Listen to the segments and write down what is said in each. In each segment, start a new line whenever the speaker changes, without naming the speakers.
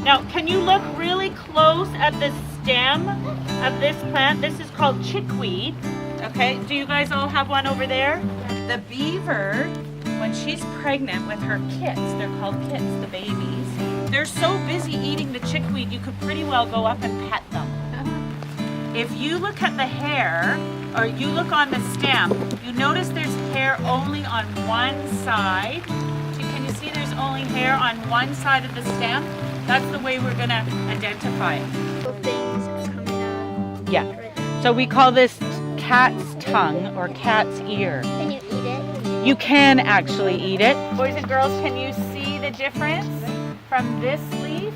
Now, can you look really close at the stem of this plant? This is called chickweed. Okay, do you guys all have one over there? The beaver, when she's pregnant with her kits, they're called kits, the babies, they're so busy eating the chickweed, you could pretty well go up and pet them. If you look at the hair, or you look on the stem, you notice there's hair only on one side. Can you see there's only hair on one side of the stem? That's the way we're gonna identify it.
Things coming out.
Yeah, so we call this cat's tongue or cat's ear.
Can you eat it?
You can actually eat it. Boys and girls, can you see the difference from this leaf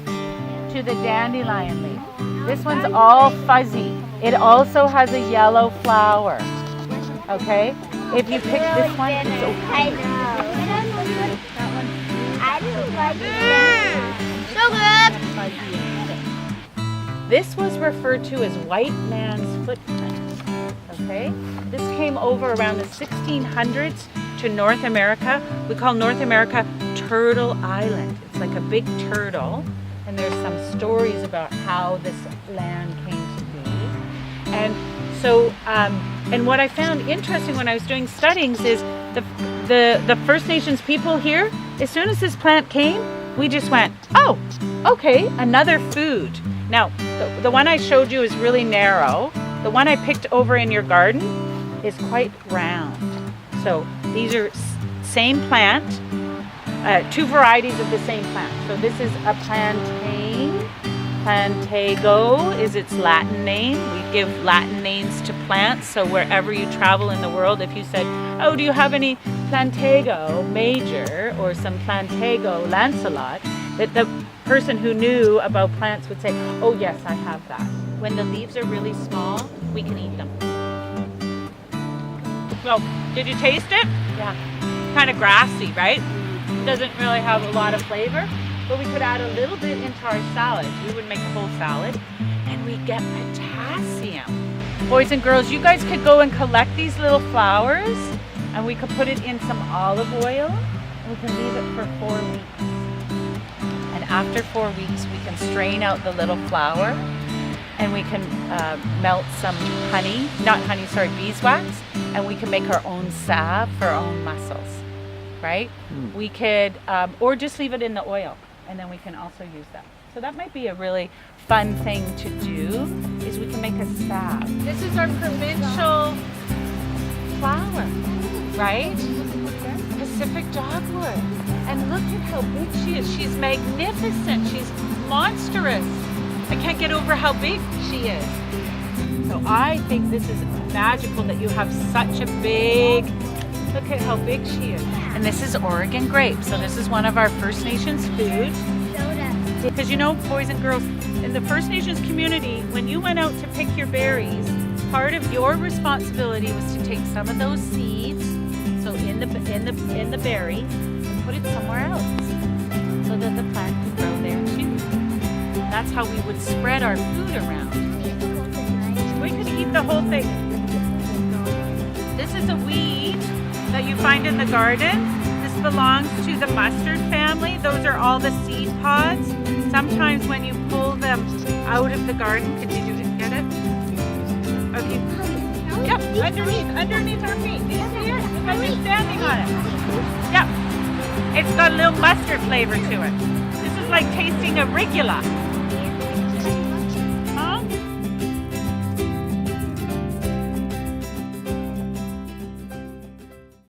to the dandelion leaf? This one's all fuzzy. It also has a yellow flower. Okay? If you pick this one, it's okay.
I know. I don't like it. So good.
This was referred to as white man's footprint. Okay? This came over around the 1600s to North America. We call North America Turtle Island. It's like a big turtle. And there's some stories about how this land came to be. And so, and what I found interesting when I was doing studies is the First Nations people here, as soon as this plant came, we just went, oh, okay, another food. Now, the one I showed you is really narrow. The one I picked over in your garden is quite round. So these are same plant, two varieties of the same plant. So this is a plantain. Plantago is its Latin name. We give Latin names to plants. So wherever you travel in the world, if you said, oh, do you have any Plantago major or some Plantago lancelot, that the person who knew about plants would say, oh yes, I have that. When the leaves are really small, we can eat them. Well, did you taste it? Yeah. Kind of grassy, right? Doesn't really have a lot of flavor, but we could add a little bit into our salads. We would make a whole salad, and we get potassium. Boys and girls, you guys could go and collect these little flowers, and we could put it in some olive oil, and we can leave it for 4 weeks. And after 4 weeks, we can strain out the little flower, and we can melt some honey, not honey, sorry, beeswax, and we can make our own salve for our own muscles. Right? We could, or just leave it in the oil, and then we can also use that. So that might be a really fun thing to do, is we can make a salve. This is our provincial flower, right? Pacific dogwood. And look at how big she is. She's magnificent. She's monstrous. I can't get over how big she is. So I think this is magical that you have such a big, look at how big she is. And this is Oregon grape. So this is one of our First Nations foods. Because you know, boys and girls, in the First Nations community, when you went out to pick your berries, part of your responsibility was to take some of those seeds, so in the berry, and put it somewhere else, so that the plant could grow there too. That's how we would spread our food around. We could eat the whole thing. This is a weed that you find in the garden. This belongs to the mustard family. Those are all the seed pods. Sometimes when you pull them out of the garden, could you get it? Okay. Yep, underneath our feet. Do you see it? Because we're standing on it. Yep. It's got a little mustard flavor to it. This is like tasting a rigula.